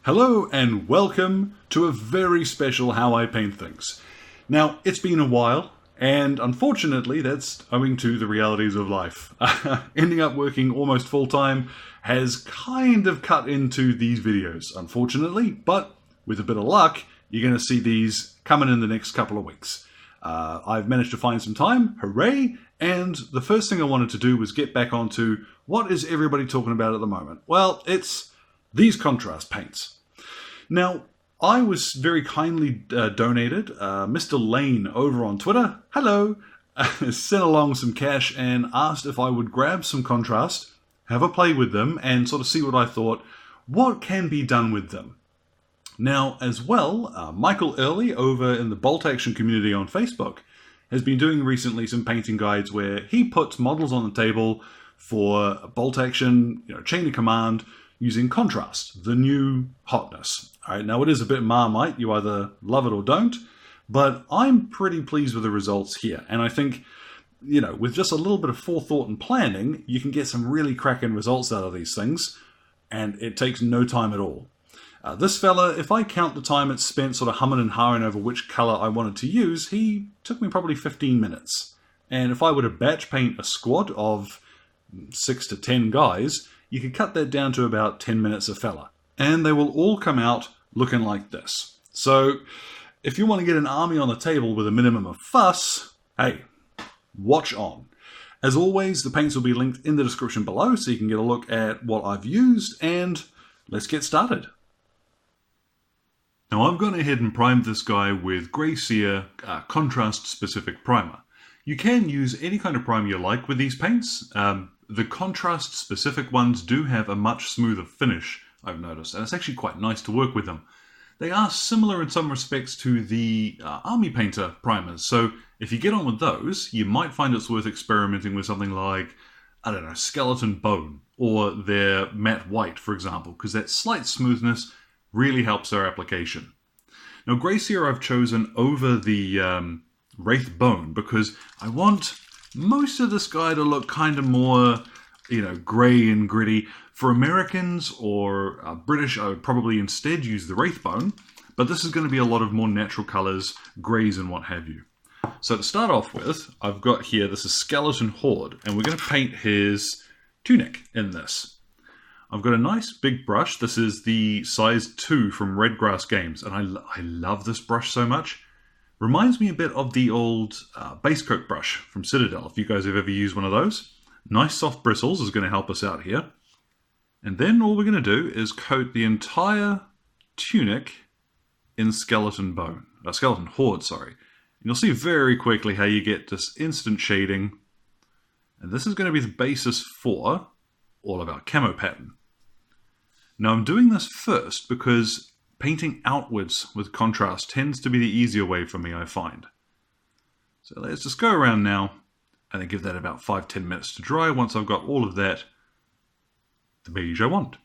Hello and welcome to a very special How I Paint Things. Now, it's been a while, and unfortunately that's owing to the realities of life. Ending up working almost full-time has kind of cut into these videos, unfortunately, but with a bit of luck, you're going to see these coming in the next couple of weeks. I've managed to find some time, hooray, and the first thing I wanted to do was get back onto what is everybody talking about at the moment. Well, it's these contrast paints. Now, I was very kindly donated. Mr. Lane over on Twitter, hello, sent along some cash and asked if I would grab some contrast, have a play with them, and sort of see what I thought, what can be done with them. Now, as well, Michael Early over in the Bolt Action community on Facebook has been doing recently some painting guides where he puts models on the table for Bolt Action, chain of command, using contrast, the new hotness. All right, now it is a bit Marmite, you either love it or don't, but I'm pretty pleased with the results here. And I think, with just a little bit of forethought and planning, you can get some really cracking results out of these things, and it takes no time at all. This fella, if I count the time it spent sort of humming and hawing over which colour I wanted to use, he took me probably 15 minutes. And if I were to batch paint a squad of 6 to 10 guys, you could cut that down to about 10 minutes a fella. And they will all come out looking like this. So, if you want to get an army on the table with a minimum of fuss, hey, watch on. As always, the paints will be linked in the description below so you can get a look at what I've used, and let's get started. Now I've gone ahead and primed this guy with Grey Seer contrast specific primer. You can use any kind of primer you like with these paints. The contrast specific ones do have a much smoother finish, I've noticed, and it's actually quite nice to work with them. They are similar in some respects to the Army Painter primers, so if you get on with those, you might find it's worth experimenting with something like, Skeleton Bone, or their Matte White, for example, because that slight smoothness really helps their application. Now, Grey Seer I've chosen over the Rathbone because I want most of this guy to look kind of more, grey and gritty. For Americans or British, I would probably instead use the Rathbone, but this is going to be a lot of more natural colours, greys and what have you. So to start off with, I've got here, this is Skeleton Horde, and we're going to paint his tunic in this. I've got a nice big brush. This is the size 2 from Redgrass Games, and I love this brush so much. Reminds me a bit of the old base coat brush from Citadel, if you guys have ever used one of those. Nice soft bristles is going to help us out here. And then all we're going to do is coat the entire tunic in Skeleton Horde, sorry. And you'll see very quickly how you get this instant shading. And this is going to be the basis for all of our camo pattern. Now I'm doing this first because painting outwards with contrast tends to be the easier way for me, I find. So let's just go around now and then give that about 5-10 minutes to dry once I've got all of that the beige I want.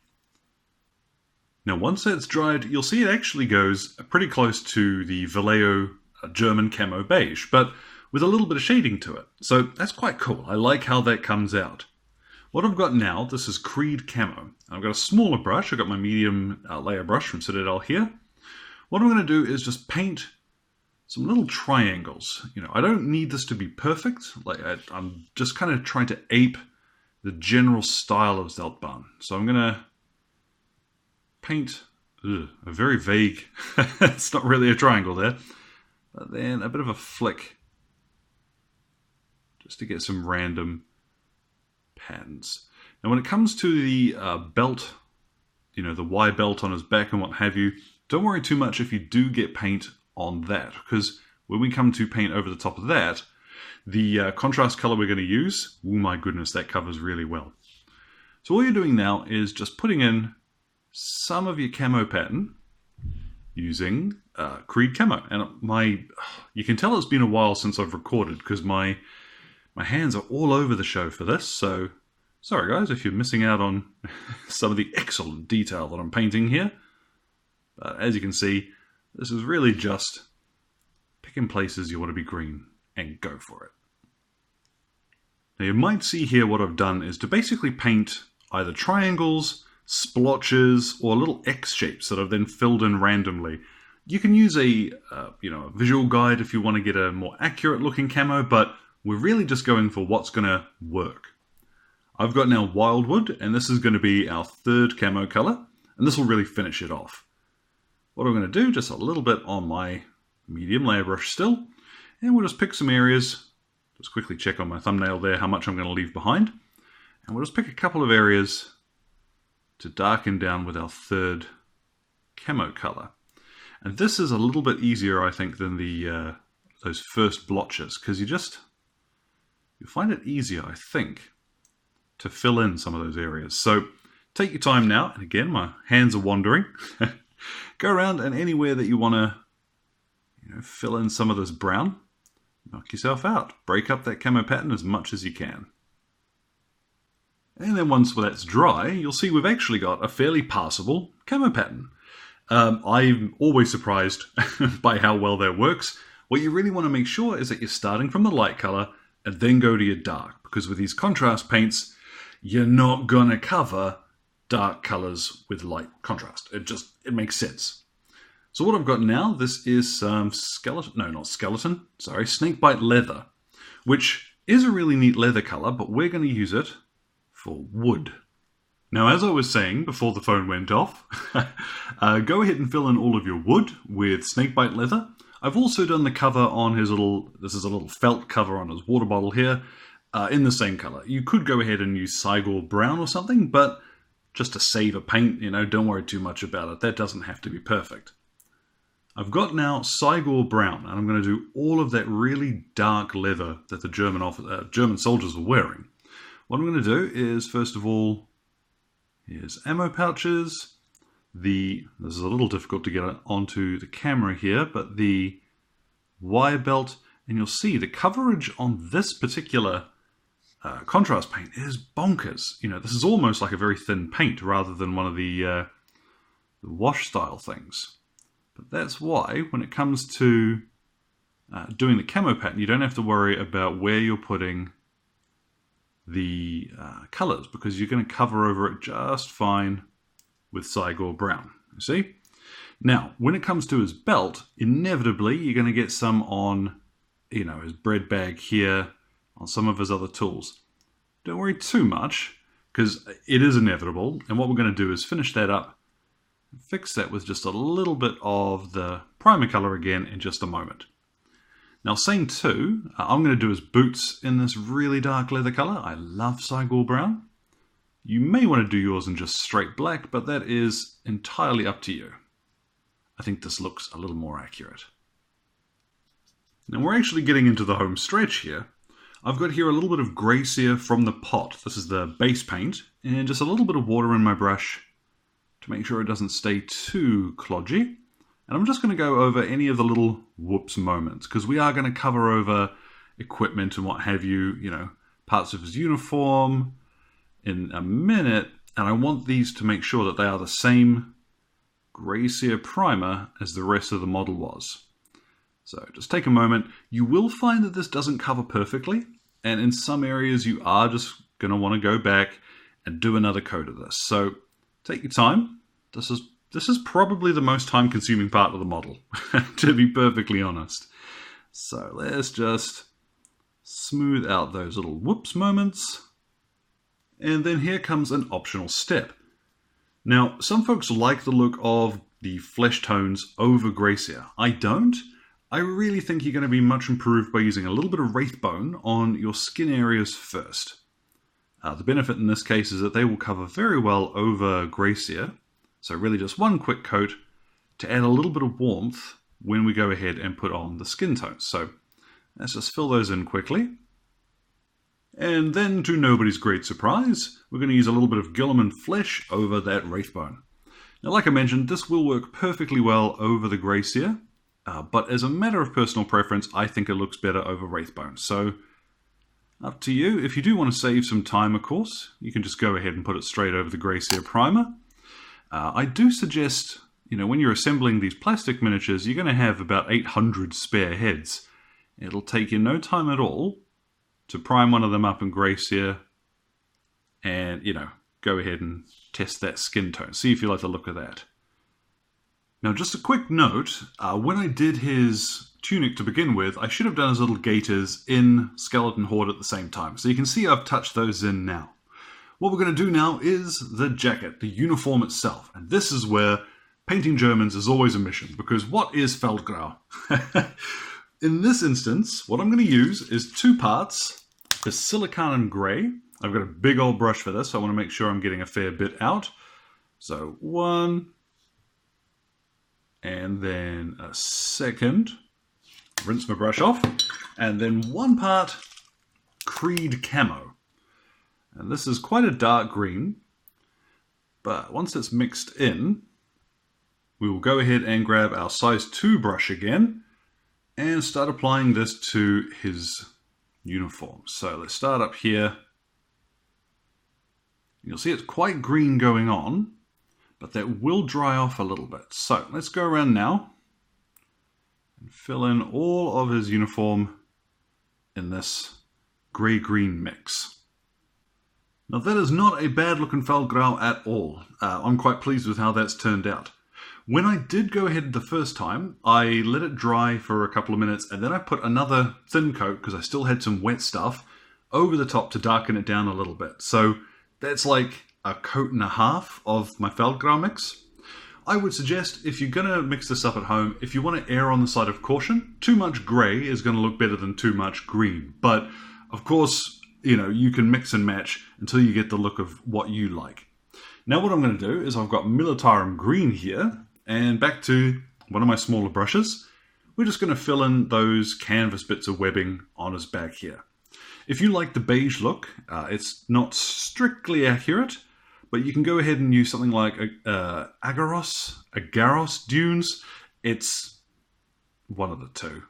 Now once that's dried, you'll see it actually goes pretty close to the Vallejo German camo beige, but with a little bit of shading to it. So that's quite cool. I like how that comes out. What I've got now, this is Creed Camo. I've got a smaller brush. I've got my medium layer brush from Citadel here. What I'm going to do is just paint some little triangles. I don't need this to be perfect. I'm just kind of trying to ape the general style of Zeltbahn. So I'm going to paint a very vague, it's not really a triangle there, but then a bit of a flick just to get some random patterns. Now when it comes to the belt, the Y belt on his back and what have you, don't worry too much if you do get paint on that, because when we come to paint over the top of that, the contrast color we're going to use, oh my goodness, that covers really well. So all you're doing now is just putting in some of your camo pattern using Creed Camo. And you can tell it's been a while since I've recorded because my hands are all over the show for this, so sorry guys if you're missing out on some of the excellent detail that I'm painting here. But as you can see, this is really just picking places you want to be green and go for it. Now you might see here what I've done is to basically paint either triangles, splotches or little X shapes that are then filled in randomly. You can use a visual guide if you want to get a more accurate looking camo, but we're really just going for what's going to work. I've got now Wildwood, and this is going to be our third camo color, and this will really finish it off. What I'm going to do, just a little bit on my medium layer brush still, and we'll just pick some areas. Just quickly check on my thumbnail there how much I'm going to leave behind. And we'll just pick a couple of areas to darken down with our third camo color. And this is a little bit easier, I think, than the those first blotches, because you find it easier, I think, to fill in some of those areas. So take your time now, and again, my hands are wandering. Go around, and anywhere that you want to fill in some of this brown, knock yourself out. Break up that camo pattern as much as you can. And then once that's dry, you'll see we've actually got a fairly passable camo pattern. I'm always surprised by how well that works. What you really want to make sure is that you're starting from the light color and then go to your dark, because with these contrast paints, you're not gonna cover dark colors with light contrast. It makes sense. So what I've got now, this is some snakebite leather, which is a really neat leather color, but we're going to use it for wood. Now, as I was saying before the phone went off, go ahead and fill in all of your wood with snakebite leather. I've also done the cover on this is a little felt cover on his water bottle here, in the same color. You could go ahead and use Cygor brown or something, but just to save a paint, don't worry too much about it. That doesn't have to be perfect. I've got now Cygor brown, and I'm going to do all of that really dark leather that the German soldiers were wearing. What I'm going to do is, first of all, here's ammo pouches. This is a little difficult to get onto the camera here, but the wire belt, and you'll see the coverage on this particular contrast paint is bonkers. This is almost like a very thin paint rather than one of the wash style things. But that's why when it comes to doing the camo pattern, you don't have to worry about where you're putting the colors, because you're going to cover over it just fine with Cygor brown. You see? Now, when it comes to his belt, inevitably you're going to get some on, his bread bag here, on some of his other tools. Don't worry too much, because it is inevitable, and what we're going to do is finish that up, fix that with just a little bit of the primer color again in just a moment. Now, same too, I'm going to do his boots in this really dark leather color. I love Cygor brown. You may want to do yours in just straight black, but that is entirely up to you. I think this looks a little more accurate. Now, we're actually getting into the home stretch here. I've got here a little bit of Gracia from the pot. This is the base paint, and just a little bit of water in my brush to make sure it doesn't stay too klodgy. And I'm just going to go over any of the little whoops moments, because we are going to cover over equipment and what have you, parts of his uniform in a minute. And I want these to make sure that they are the same Gracia primer as the rest of the model was. So just take a moment. You will find that this doesn't cover perfectly, and in some areas you are just going to want to go back and do another coat of this. So take your time. This is probably the most time-consuming part of the model, to be perfectly honest. So let's just smooth out those little whoops moments. And then here comes an optional step. Now, some folks like the look of the flesh tones over Gracia. I don't. I really think you're going to be much improved by using a little bit of Rathbone on your skin areas first. The benefit in this case is that they will cover very well over Gracia. So really just one quick coat to add a little bit of warmth when we go ahead and put on the skin tones. So let's just fill those in quickly. And then, to nobody's great surprise, we're going to use a little bit of Guilliman flesh over that Rathbone. Now, like I mentioned, this will work perfectly well over the Gracia, but as a matter of personal preference, I think it looks better over Rathbone. So, up to you. If you do want to save some time, of course, you can just go ahead and put it straight over the Gracia primer. I do suggest, when you're assembling these plastic miniatures, you're going to have about 800 spare heads. It'll take you no time at all to prime one of them up in Gracia and, go ahead and test that skin tone, see if you like the look of that. Now, just a quick note, when I did his tunic to begin with, I should have done his little gaiters in Skeleton Horde at the same time. So you can see I've touched those in now. What we're going to do now is the jacket, the uniform itself. And this is where painting Germans is always a mission, because what is Feldgrau? In this instance, what I'm going to use is 2 parts Basilicanum Grey. I've got a big old brush for this, so I want to make sure I'm getting a fair bit out. So 1, and then a second. Rinse my brush off, and then 1 part Creed Camo. And this is quite a dark green, but once it's mixed in, we will go ahead and grab our size 2 brush again and start applying this to his uniform. So let's start up here. You'll see it's quite green going on, but that will dry off a little bit. So let's go around now and fill in all of his uniform in this grey-green mix. Now that is not a bad looking Feldgrau at all. I'm quite pleased with how that's turned out. When I did go ahead the first time, I let it dry for a couple of minutes, and then I put another thin coat, because I still had some wet stuff, over the top to darken it down a little bit. So that's like a coat and a half of my Feldgrau mix. I would suggest, if you're going to mix this up at home, if you want to err on the side of caution, too much grey is going to look better than too much green. But, of course, you know, you can mix and match until you get the look of what you like. Now what I'm going to do is I've got Militarum Green here, and back to one of my smaller brushes, we're just going to fill in those canvas bits of webbing on his back here. If you like the beige look, it's not strictly accurate, but you can go ahead and use something like Agaros Dunes. It's one of the two.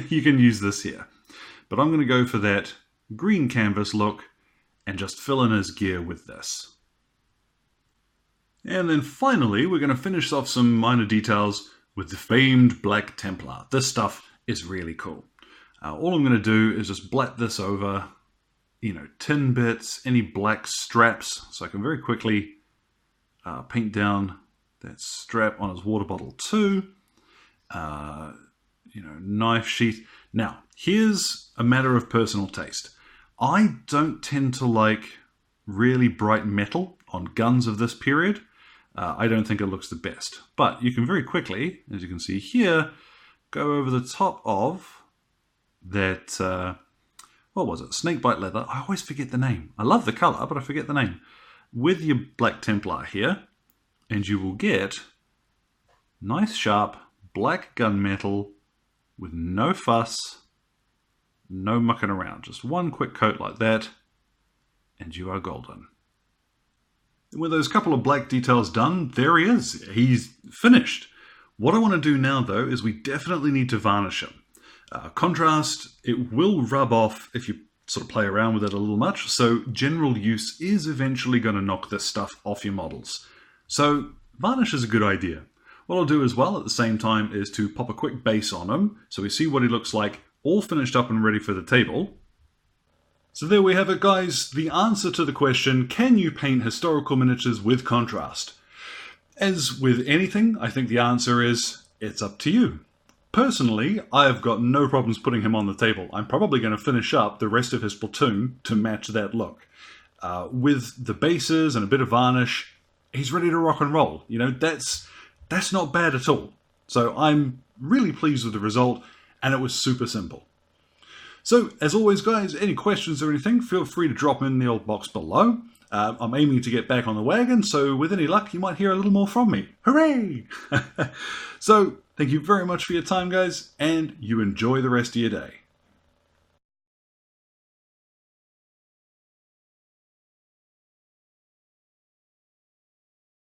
You can use this here. But I'm going to go for that green canvas look and just fill in his gear with this. And then finally, we're going to finish off some minor details with the famed Black Templar. This stuff is really cool. All I'm going to do is just blat this over, you know, tin bits, any black straps, so I can very quickly paint down that strap on his water bottle too. You know, knife sheath. Now, here's a matter of personal taste. I don't tend to like really bright metal on guns of this period. I don't think it looks the best. But you can very quickly, as you can see here, go over the top of that, what was it? Snakebite leather. I always forget the name. I love the colour, but I forget the name. With your Black Templar here, and you will get nice sharp black gunmetal with no fuss, no mucking around. Just one quick coat like that, and you are golden. With those couple of black details done, there he is. He's finished. What I want to do now, though, is we definitely need to varnish him. Contrast, it will rub off if you sort of play around with it a little much, so general use is eventually going to knock this stuff off your models. So varnish is a good idea. What I'll do as well at the same time is to pop a quick base on him, so we see what he looks like, all finished up and ready for the table. So there we have it, guys. The answer to the question, can you paint historical miniatures with contrast? As with anything, I think the answer is, it's up to you. Personally, I have got no problems putting him on the table. I'm probably going to finish up the rest of his platoon to match that look. With the bases and a bit of varnish, he's ready to rock and roll. You know, that's not bad at all. So I'm really pleased with the result, and it was super simple. So, as always, guys, any questions or anything, feel free to drop them in the old box below. I'm aiming to get back on the wagon, so with any luck, you might hear a little more from me. Hooray! So, thank you very much for your time, guys, and you enjoy the rest of your day.